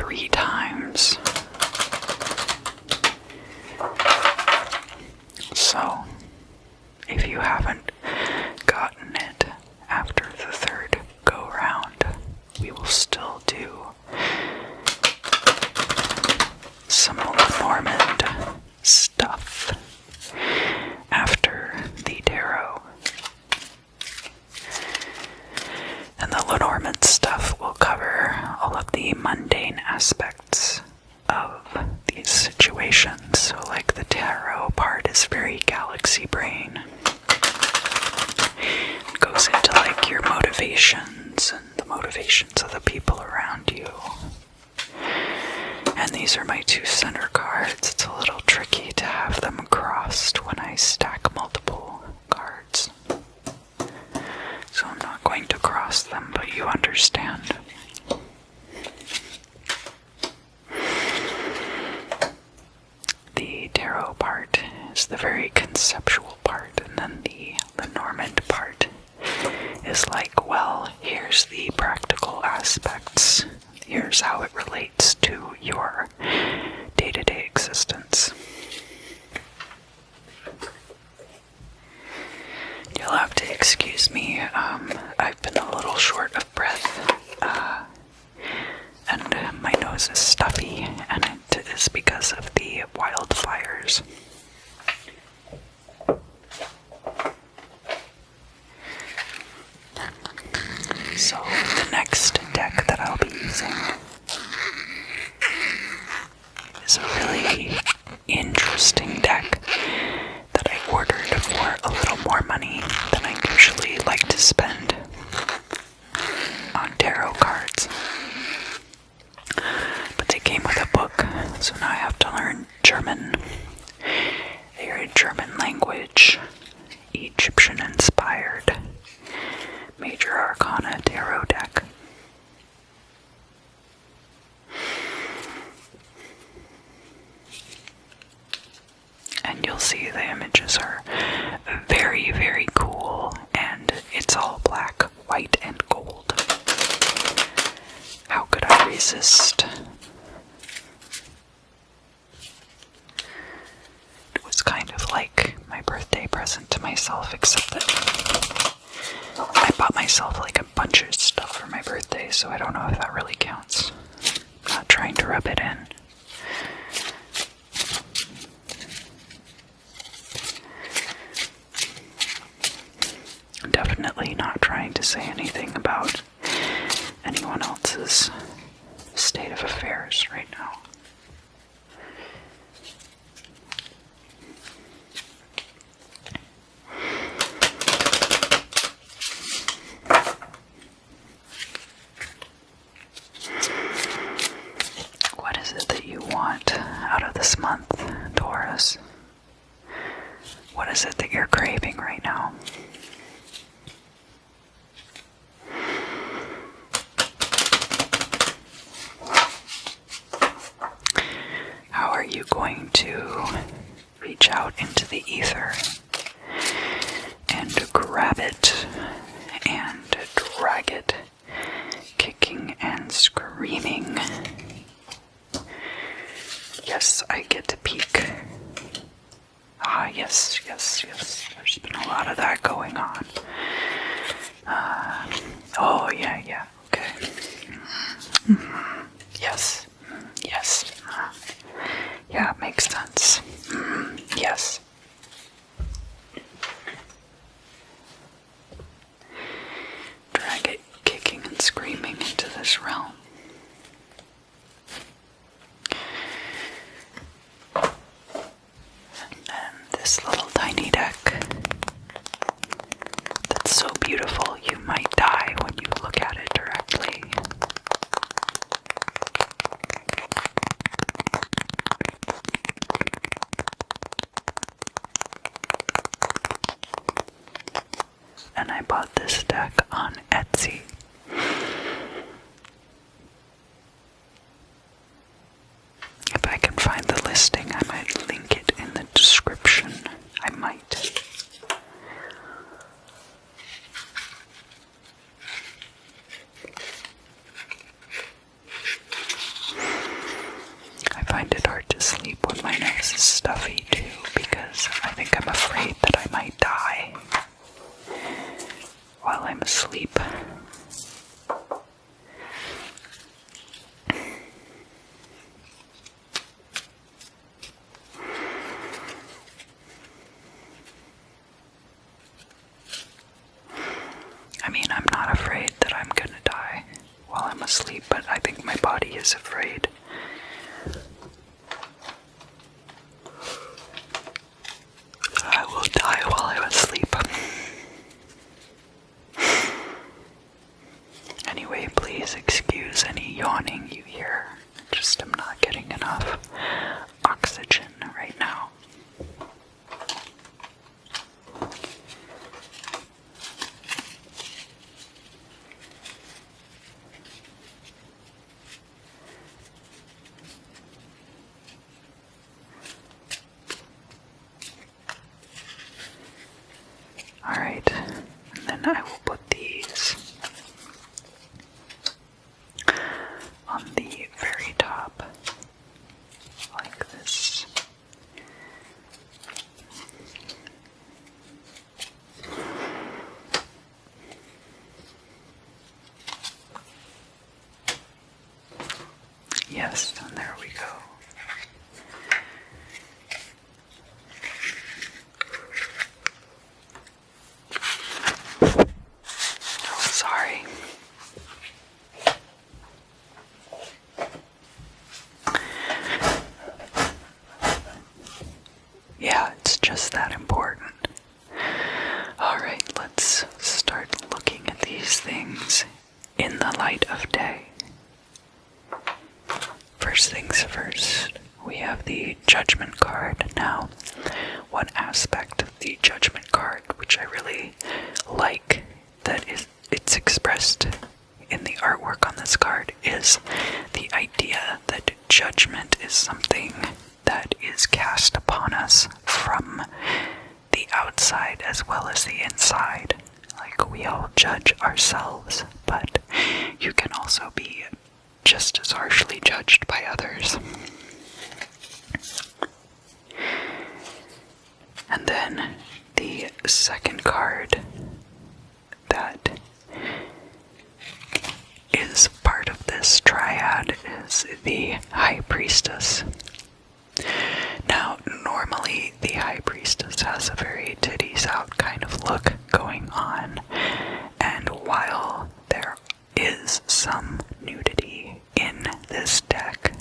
3 times. So, if you haven't gotten it after the 3rd go round, we will still do some Lenormand stuff after the tarot. And the Lenormand stuff will cover all of the mundane aspects of these situations. So like the tarot part is very galaxy brain. It goes into like your motivations and the motivations of the people around you. And these are my 2 center cards. It's a little tricky to have them crossed when I stack multiple cards. So I'm not going to cross them, but you understand. The tarot part is the very conceptual part, and then the Lenormand part is like, well, here's the practical aspects. Here's how it relates to your day-to-day existence. You'll have to excuse me, I've been a little short of breath, and my nose is stuffy, and it is because of the wildfires. So the next deck that I'll be using is a really interesting deck that I ordered for a little more money than I usually like to spend on tarot cards. But they came with a book, so now I have to learn German. They are a German language, Egyptian inspired Major Arcana tarot deck. And you'll see the images are very, very cool, and it's all black, white, and gold. How could I resist? It was kind of like my birthday present to myself, except that I bought myself like a bunch of stuff for my birthday, so I don't know if that really counts. I'm not trying to rub it in. I'm definitely not trying to say anything about anyone else's state of affairs right now. What is it that you want out of this month, Taurus? What is it that you're craving right now? How are you going to reach out into the ether and grab it and drag it, kicking and screaming? Yes, I get to peek. Ah, yes. There's been a lot of that going on. Oh, yeah, okay. Yes. Yeah, it makes sense. Yes. Drag it, kicking and screaming into this realm. And then this little tiny deck that's so beautiful you might die when you look at it directly. And I bought this deck on Etsy. If I can find the listing, I might link it in the description. I might. up when my nose is stuffy too, because I think I'm afraid that I might die while I'm asleep. I mean, I'm not afraid that I'm gonna die while I'm asleep, but I think my body is afraid. I will die while I'm asleep. Anyway, please excuse any yawning you hear. Just am not getting enough oxygen right now. Alright, and then I will put these on the very top, like this. Yes, and there we go. Sorry. Yeah, it's just that important. Alright, let's start looking at these things in the light of day. First things first, we have the Judgment card. Now, one aspect of the Judgment card, which I really like, that is it's expressed in the artwork on this card, is the idea that judgment is something that is cast upon us from the outside as well as the inside. Like, we all judge ourselves, but you can also be just as harshly judged by others. And then the second card that is part of this triad is the High Priestess. Now, normally the High Priestess has a very titties out kind of look going on, and while there is some nudity in this deck,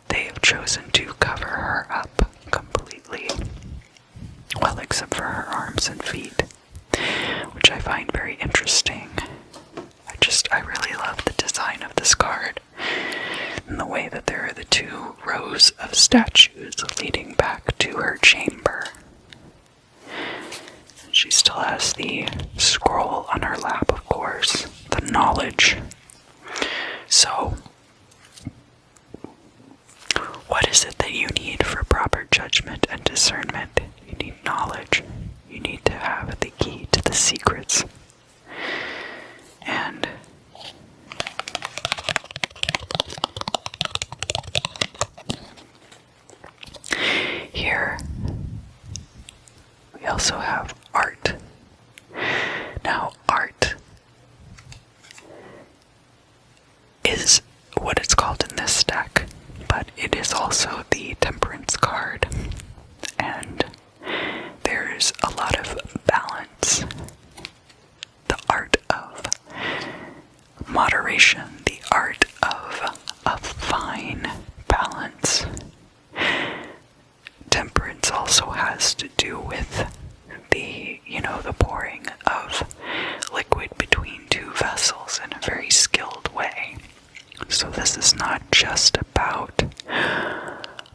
they have chosen to cover her up completely. Well, except for her arms and feet, which I find very interesting. I really love the design of this card, and the way that there are the two rows of statues leading back to her chamber. She still has the scroll on her lap, of course, the knowledge. So, what is it that you need for proper judgment and discernment? You need knowledge. You need to have the key to the secrets. And here we also have art. Now, art is what it's called in this deck, but it is also the Temperance card, and there's a lot of balance. The art of moderation, the art of a fine balance. Temperance also has to do with the pouring of liquid between two vessels in a very skilled way. So this is not just about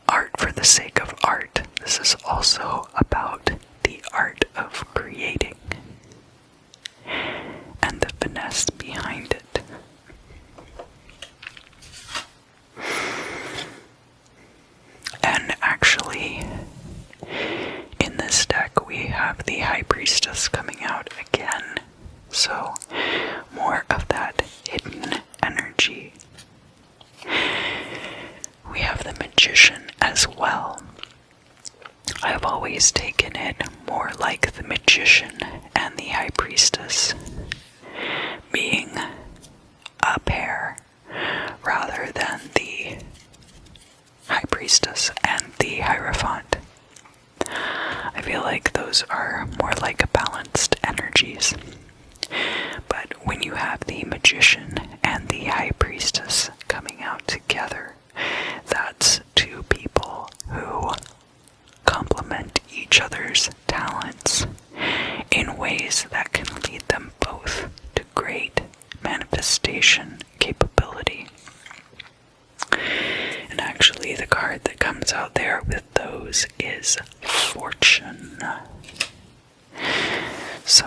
art for the sake of art. This is also about the art of creating and the finesse behind it. And actually, in this deck we have the High Priestess coming out again, so more of that hidden energy. We have the Magician as well. I've always taken it more like the Magician and the High Priestess being a pair rather than the High Priestess and the Hierophant. I feel like those are more like balanced energies. But when you have the Magician and the High Priestess coming out together, that's two people who complement each other's talents in ways that can lead them both to great manifestation capability. And actually, the card that comes out there with those is Fortune. So,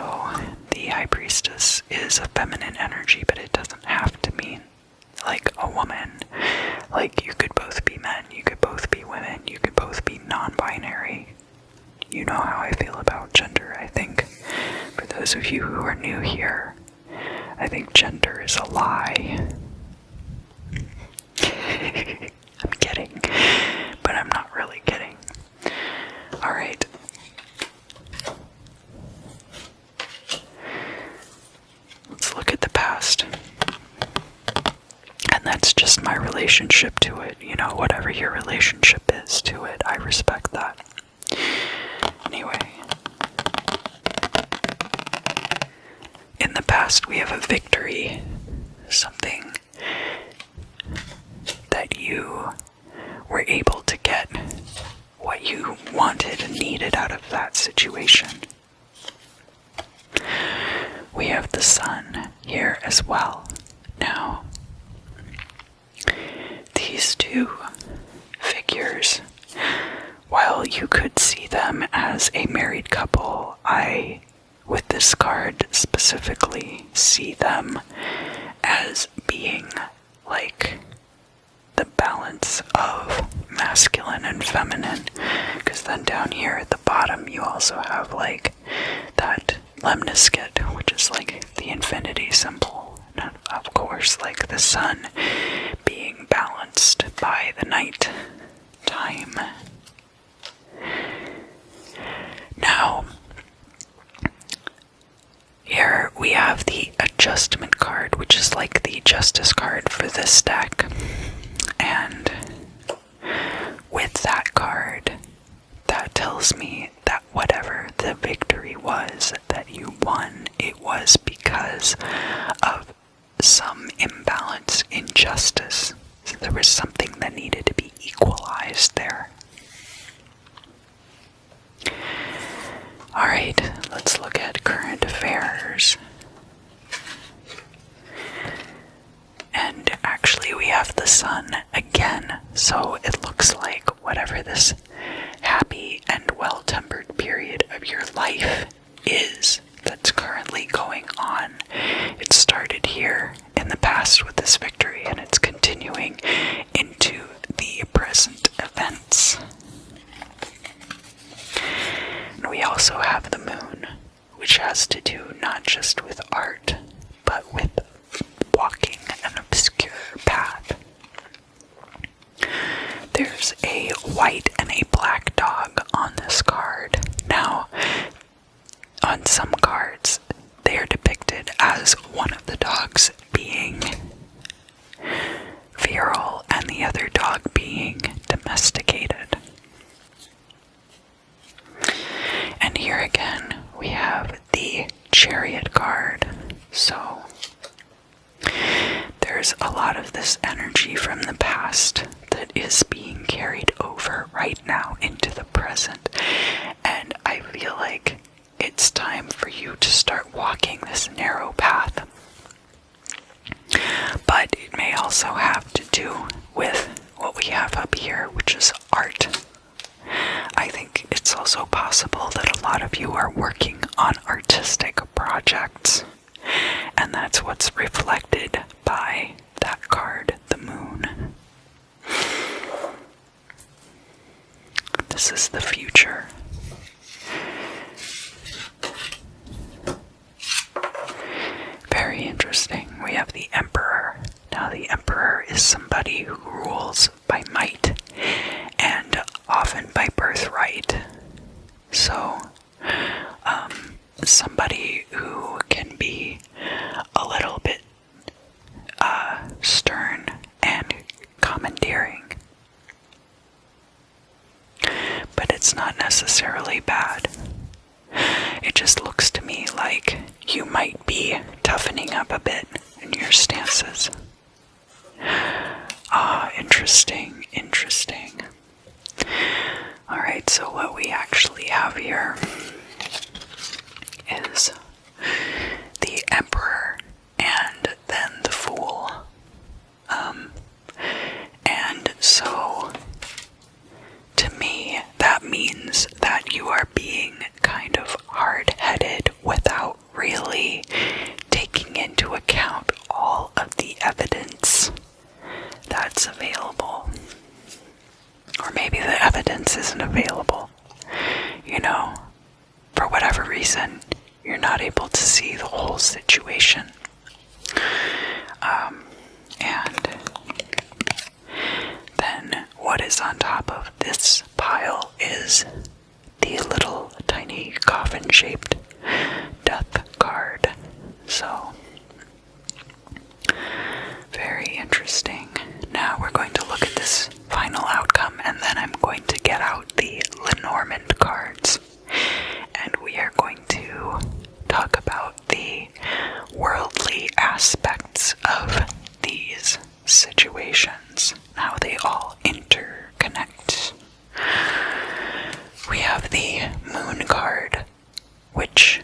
the High Priestess is a feminine energy, but it doesn't have to mean like a woman. Like, you could both be men, you could both be women, you could both be non-binary. You know how I feel about gender, I think. For those of you who are new here, I think gender is a lie. I'm kidding, but I'm not really kidding. Alright. Let's look at the past. And that's just my relationship to it. You know, whatever your relationship is to it, I respect that. Anyway. In the past, we have a victory. Something that you were able to get what you wanted and needed out of that situation. We have the Sun here as well. Now, these two figures, while you could see them as a married couple, I, with this card specifically, see them as being like the balance of masculine and feminine, because then down here at the bottom you also have like that lemniscate, which is like the infinity symbol, and of course like the sun being balanced by the night time. Now, here we have the adjustment card, which is like the justice card for this deck. And with that card, that tells me that whatever the victory was that you won, it was because of some imbalance in justice. So there was something that needed to be equalized there. Alright, let's look at current affairs. And actually we have the Sun again, so it looks like whatever this happy and well-tempered period of your life is that's currently going on, it started here in the past with this victory, and it's continuing into the present events. And we also have the Moon, which has to do not just with art, but with walking an obscure path. There's a white and a black dog on this card. Now, on some cards, they are depicted as one of the dogs being feral and the other dog being domesticated. And here again, we have the Chariot card. So, there's a lot of this energy from the past that is being carried over right now into the present. And I feel like it's time for you to start walking this narrow path. But it may also have to do with what we have up here, which is art. I think it's also possible that a lot of you are working on artistic projects, and that's what's reflected by that card, the Moon. This is the future. Very interesting. We have the Emperor. Now, the Emperor is somebody who rules by might and it's not necessarily bad. It just looks to me like you might be toughening up a bit in your stances. Interesting. Alright, so what we actually have here is the Emperor and then the Fool. And so, to me, that means that you are being kind of hard-headed without really taking into account all of the evidence that's available. Or maybe the evidence isn't available. You know, for whatever reason, you're not able to see the whole situation. And then what is on top of this pile is the little tiny coffin-shaped death card. So, very interesting. Now we're going to look at this final outcome, and then I'm going to get out the Lenormand cards, and we are going to talk about the worldly aspects of these situations, how they all interconnect. We have the Moon card, which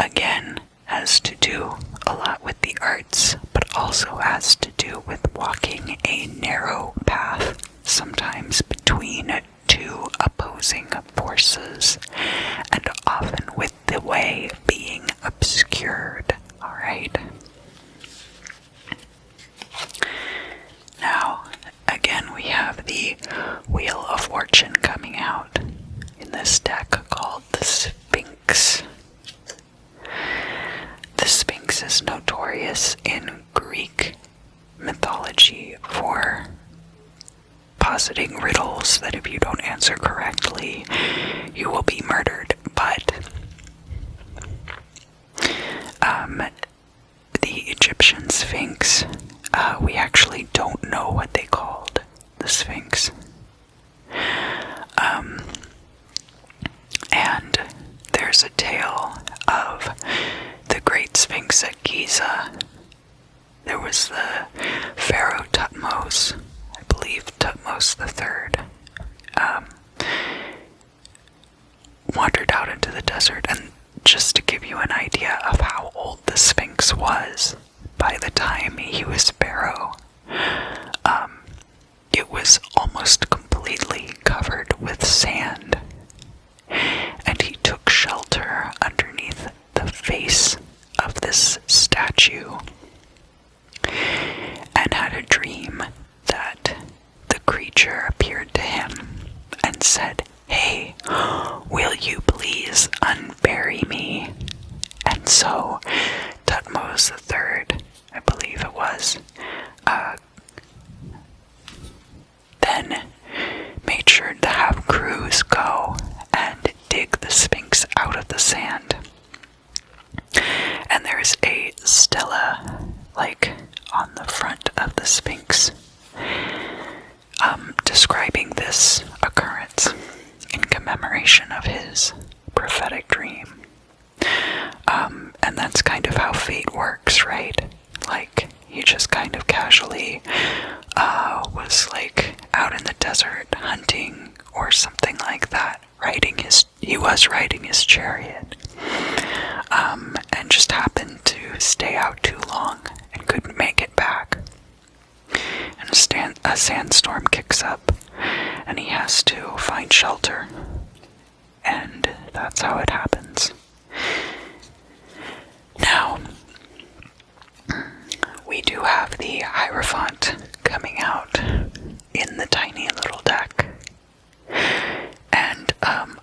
again has to do a lot with the arts, but also has to do with walking a narrow path, sometimes between two opposing forces, and often with the way being obscured. Alright? Now, again, we have the Wheel of Fortune coming out in this deck called the Sphinx. The Sphinx is notorious in Greek mythology for positing riddles that if you don't answer correctly, you will be murdered. But the Egyptian Sphinx, we actually don't know what they called the Sphinx. And there's a tale of the Great Sphinx at Giza. There was the Pharaoh Thutmose, I believe Thutmose III, wandered out into the desert, and just to give you an idea of how old the Sphinx was, by the time he was Pharaoh, it was almost completely covered with sand, and he took shelter underneath the face of this statue, and had a dream that the creature appeared to him and said, "Hey, will you please unbury me?" And so Thutmose III, I believe it was, then made sure to have crews go and dig the Sphinx out of the sand. And there's a stela, like, on the front of the Sphinx, describing this occurrence in commemoration of his prophetic dream. And that's kind of how fate works, right? Like, he just kind of casually was like out in the desert hunting or something like that, he was riding his chariot, and just happened to stay out too long and couldn't make it back. And a sandstorm kicks up, and he has to find shelter, and that's how it happens. Now, we do have the Hierophant coming out in the tiny little deck. And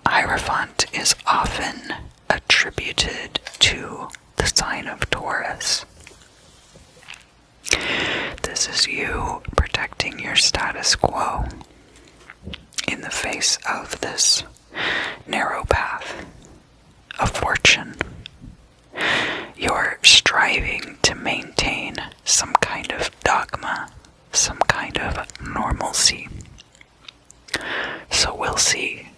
Hierophant is often attributed to the sign of Taurus. This is you protecting your status quo in the face of this narrow path of fortune. You're striving to maintain some kind of dogma, some kind of normalcy. So we'll see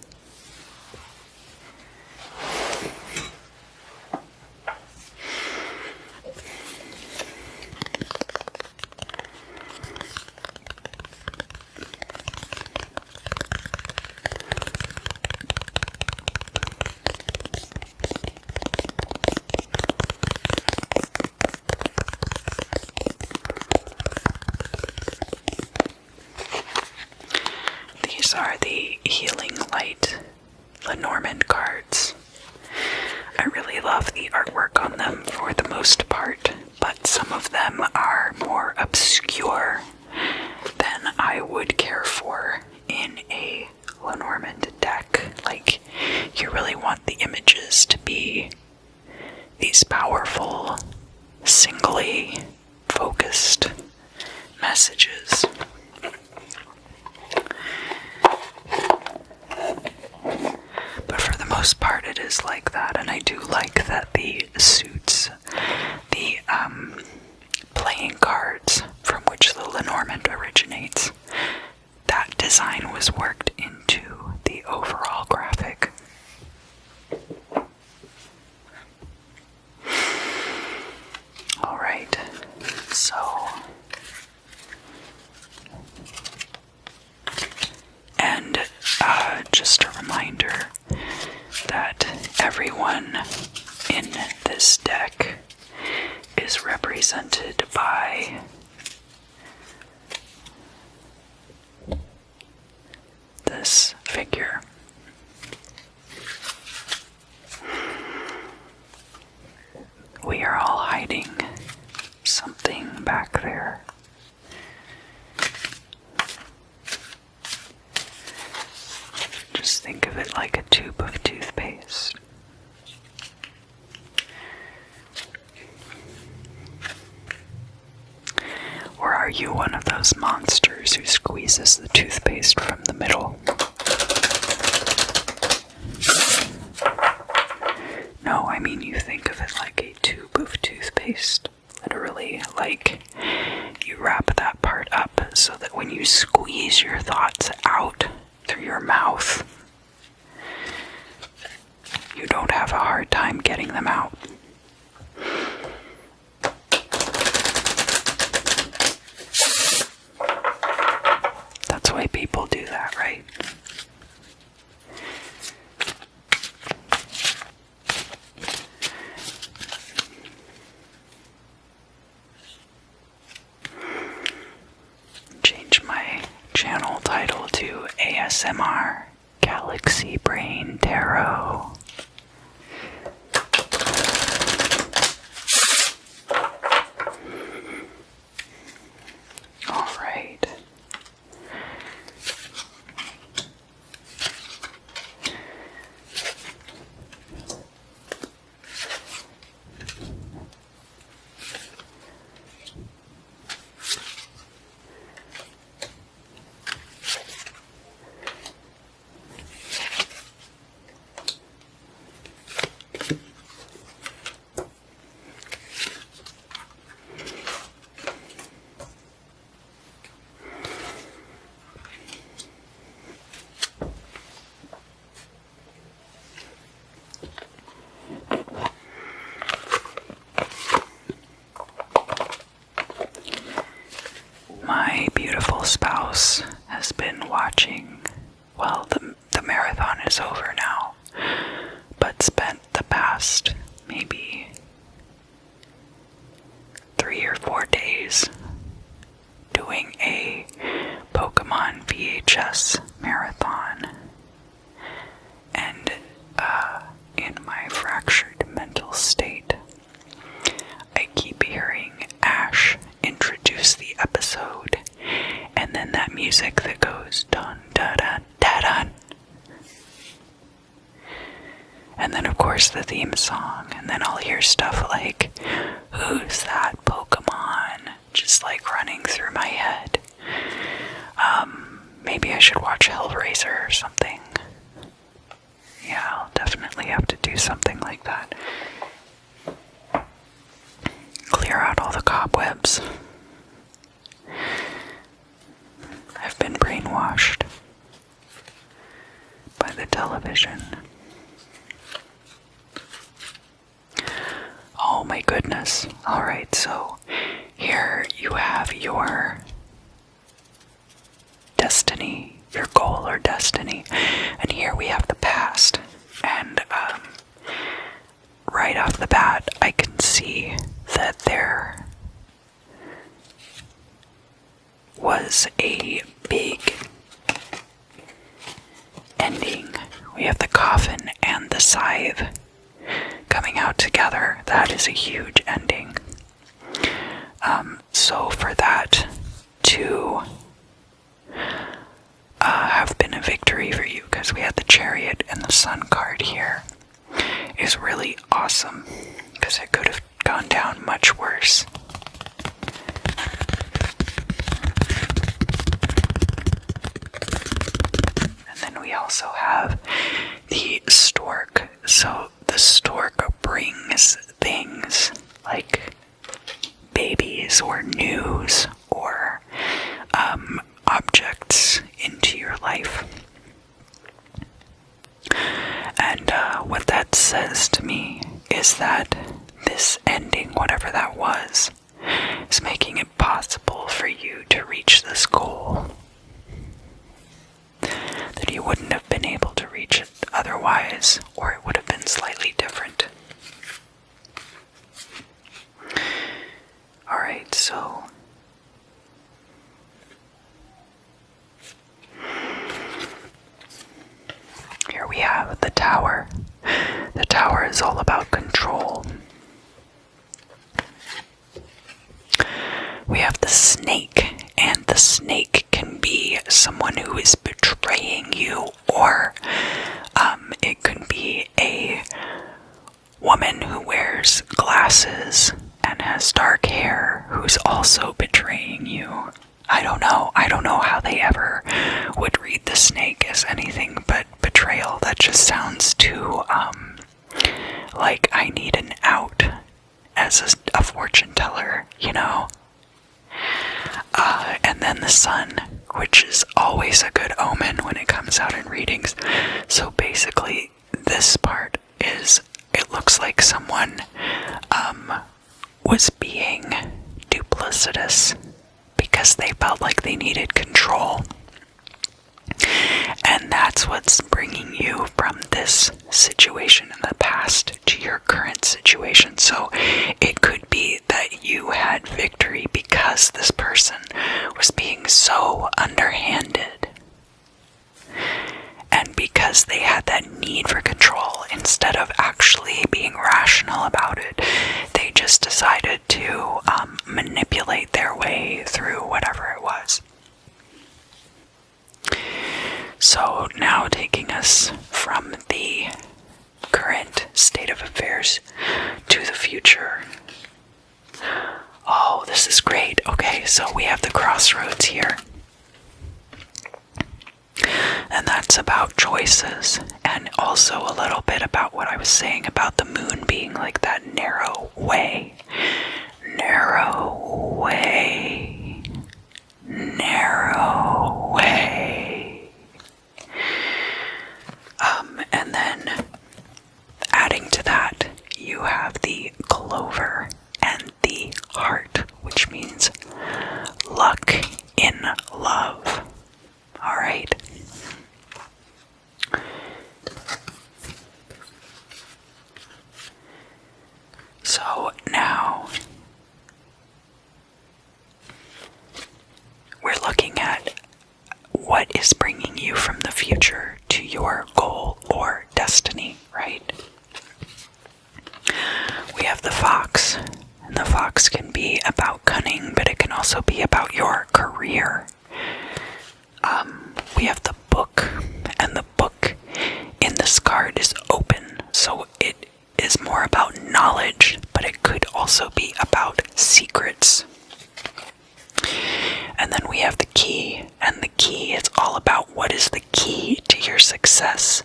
These are the Healing Light Lenormand cards. I really love the artwork on them for the most part, but some of them are more obscure than I would care for in a Lenormand deck. Like, you really want the images to be these powerful, singly focused messages. But for the most part it is like that, and I do like that the suits, the playing cards from which the Lenormand originates, that design was worked into the overall graphic. Alright, so and just a reminder that everyone in this deck is represented by this figure. We are all hiding something back there. Just think of it like a tube of toothpaste. Or are you one of those monsters who squeezes the toothpaste from the middle? No, I mean you think of it like a tube of toothpaste. Literally, like you wrap that part up so that when you squeeze your thoughts out through your mouth, you don't have a hard time getting them out. That's why people do that, right? Change my channel title to ASMR Galaxy Brain Tarot. Alright. My beautiful spouse has been watching, well, the marathon is over now, but spent the past maybe 3 or 4 days doing a Pokemon VHS marathon. And in my fractured mental state, I keep hearing Ash introduce the episode, and then that music that goes dun da da da dun, and then of course the theme song, and then I'll hear stuff like, "Who's that Pokemon?" just like running through my head. Maybe I should watch Hellraiser or something. Yeah, I'll definitely have to do something like that. Clear out all the cobwebs. I've been brainwashed by the television. Oh my goodness. Alright, so here you have your destiny, your goal or destiny, and here we have the past. And right off the bat, I can see that there was a big scythe coming out together. That is a huge ending. So for that to have been a victory for you, because we had the Chariot and the Sun card here, is really awesome, because it could have gone down much worse. And then we also have the Stork. So the Stork brings things like babies or news or objects into your life. And what that says to me is that this ending, whatever that was, is making it possible for you to reach this goal that you wouldn't have been able to reach it otherwise, or it would have been slightly different. Alright, so here we have the Tower. The Tower is all about control. We have the Snake, and the Snake can be someone who is betraying you, or it could be a woman who wears glasses and has dark hair who's also betraying you. I don't know how they ever would read the Snake as anything but betrayal. That just sounds too, like I need an out as a fortune teller, you know? And then the Sun, which is always a good omen when it comes out in readings. So basically, this part is, it looks like someone was being duplicitous because they felt like they needed control. And that's what's bringing you from this situation in the past to your current situation. So it could be that you had victory because this person was being so underhanded. And because they had that need for control, instead of actually being rational about it, they just decided to manipulate their way through whatever it was. So now taking us from the current state of affairs to the future. Oh, this is great. Okay, so we have the Crossroads here. And that's about choices, and also a little bit about what I was saying about the moon being like that narrow way. Narrow way. Narrow way. And then adding to that, you have the Clover and the Heart, which means luck in love. Alright. So now we're looking at what is bringing you from the future to your goal or destiny, right? We have the Fox, and the Fox can be about cunning, but it can also be about your career. We have the Book, and the Book in this card is open, so it is more about knowledge, but it could also be about secrets. And then we have the Key, and the Key is all about what is the key to your success,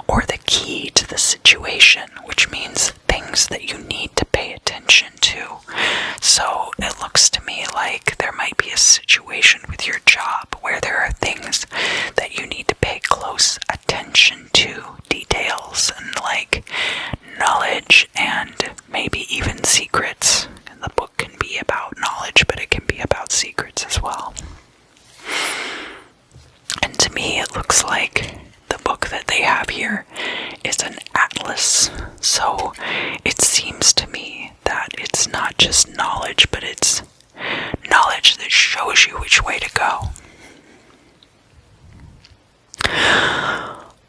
or the key to the situation, which means things that you need to pay attention to. So it looks to me like there might be a situation with your job where there are things that you need to pay close attention to, details and like knowledge and maybe even secrets. And the Book can be about knowledge, but it can be about secrets as well. And to me, it looks like the book that they have here is an atlas. So it seems to me that it's not just knowledge, but it's knowledge that shows you which way to go.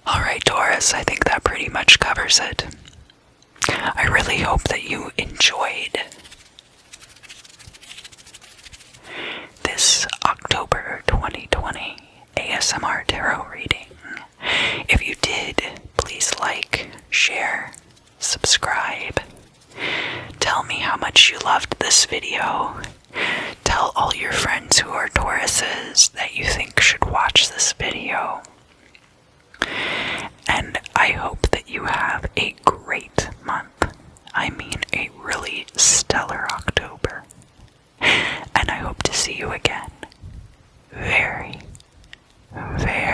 Alright, Taurus. yes, I think that pretty much covers it. I really hope that you enjoyed this October 2020 ASMR tarot reading. If you did, please like, share, subscribe. Tell me how much you loved this video. Tell all your friends who are Tauruses that you think should watch this video. And I hope that you have a great month. I mean, a really stellar October. And I hope to see you again very, very